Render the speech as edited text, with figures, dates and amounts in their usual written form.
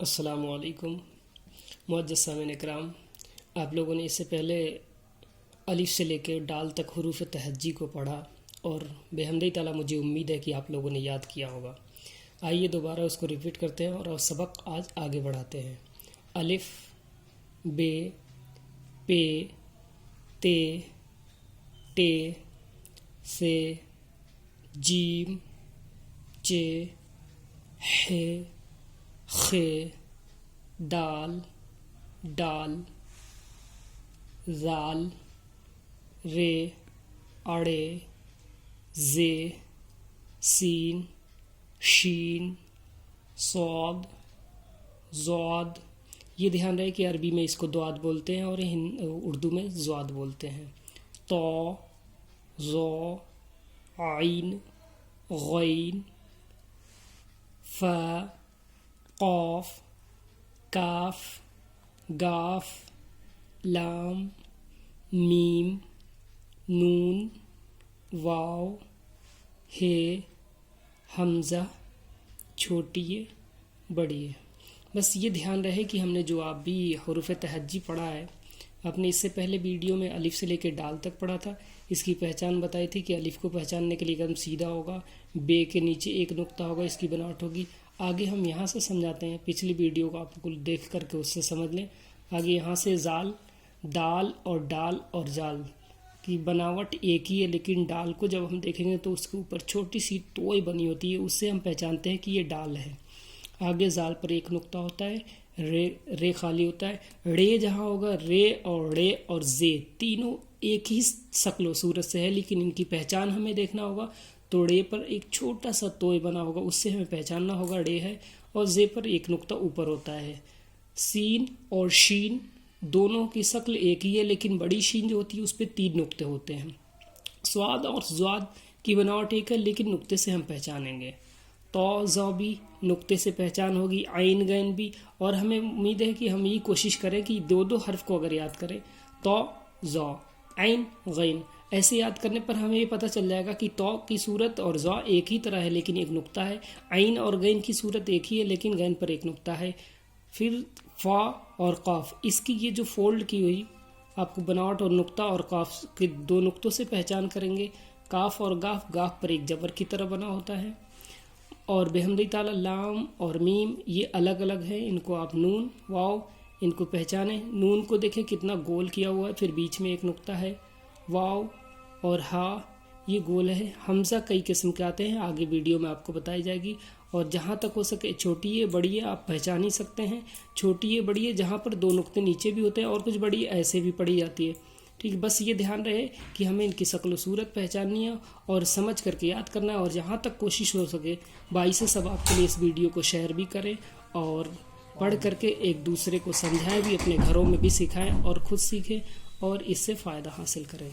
अस्सलामु अलैकुम मुअज़्ज़ज़ सामिन इकराम। आप लोगों ने इससे पहले अलिफ से लेकर डाल तक हुरूफ तहज्जी को पढ़ा और बेहमदि ताला मुझे उम्मीद है कि आप लोगों ने याद किया होगा। आइए दोबारा उसको रिपीट करते हैं और सबक आज आगे बढ़ाते हैं। अलिफ, बे, पे, ते, टे, से, जीम, चे, हे, खे, दाल, डाल, जाल, रे, अड़े, जे, सीन, शीन, सौद, ज़ौद। ये ध्यान रहे कि अरबी में इसको दुआद बोलते हैं और उर्दू में ज़ौद बोलते हैं। तो, ज़ो, आइन, गैन, फ़ा, क़ाफ, काफ, गाफ, लाम, मीम, नून, वाव, हे, हमज़ा, छोटी है बड़ी है। बस ये ध्यान रहे कि हमने जो आप भी हुरूफ तहज्जी पढ़ा है, आपने इससे पहले वीडियो में अलिफ से लेकर डाल तक पढ़ा था। इसकी पहचान बताई थी कि अलिफ को पहचानने के लिए कदम सीधा होगा, बे के नीचे एक नुक्ता होगा, इसकी बनावट होगी। आगे हम यहाँ से समझाते हैं, पिछली वीडियो को आपको देख करके उससे समझ लें। आगे यहाँ से जाल, दाल और डाल और जाल की बनावट एक ही है, लेकिन डाल को जब हम देखेंगे तो उसके ऊपर छोटी सी तोय बनी होती है, उससे हम पहचानते हैं कि ये डाल है। आगे जाल पर एक नुक्ता होता है, रे खाली होता है। रे जहाँ होगा, रे और जे तीनों एक ही शक्ल सूरत से है, लेकिन इनकी पहचान हमें देखना होगा। तो रे पर एक छोटा सा तोय बना होगा, उससे हमें पहचानना होगा रे है, और जे पर एक नुक्ता ऊपर होता है। सीन और शीन दोनों की शक्ल एक ही है, लेकिन बड़ी शीन जो होती है उस पर 3 नुक्ते होते हैं। स्वाद और ज़्वाद की बनावट एक है, लेकिन नुक्ते से हम पहचानेंगे। तो ज़ौ भी नुक्ते से पहचान होगी, आइन गैन भी। और हमें उम्मीद है कि हम ये कोशिश करें कि दो हर्फ को अगर याद करें, तो ज़ौ, आइन, गैन, ऐसे याद करने पर हमें ये पता चल जाएगा कि तो की सूरत और ज़ौ एक ही तरह है, लेकिन एक नुक्ता है। आइन और गैन की सूरत एक ही है, लेकिन गैन पर एक नुक्ता है। फिर फ़ा और काफ, इसकी ये जो फोल्ड की हुई आपको बनावट और नुक्ता और काफ के 2 नुक्तों से पहचान करेंगे। काफ और गाफ, गाफ पर एक जबर की तरह बना होता है। और बेहमदी ताला लाम और मीम ये अलग अलग है, इनको आप नून, वाव इनको पहचानें। नून को देखें कितना गोल किया हुआ है, फिर बीच में एक नुक्ता है। वाव और हा ये गोल है। हमज़ा कई किस्म के आते हैं, आगे वीडियो में आपको बताई जाएगी। और जहाँ तक हो सके छोटी है बड़ी है आप पहचान ही सकते हैं। छोटी है बड़ी है जहाँ पर 2 नुक्ते नीचे भी होते हैं, और कुछ बड़ी ऐसे भी पढ़ी जाती है। ठीक, बस ये ध्यान रहे कि हमें इनकी शक्ल सूरत पहचाननी है और समझ करके याद करना है। और जहाँ तक कोशिश हो सके भाई से सब आपके लिए इस वीडियो को शेयर भी करें और पढ़ करके एक दूसरे को समझाएं भी, अपने घरों में भी सिखाएं और खुद सीखें और इससे फ़ायदा हासिल करें।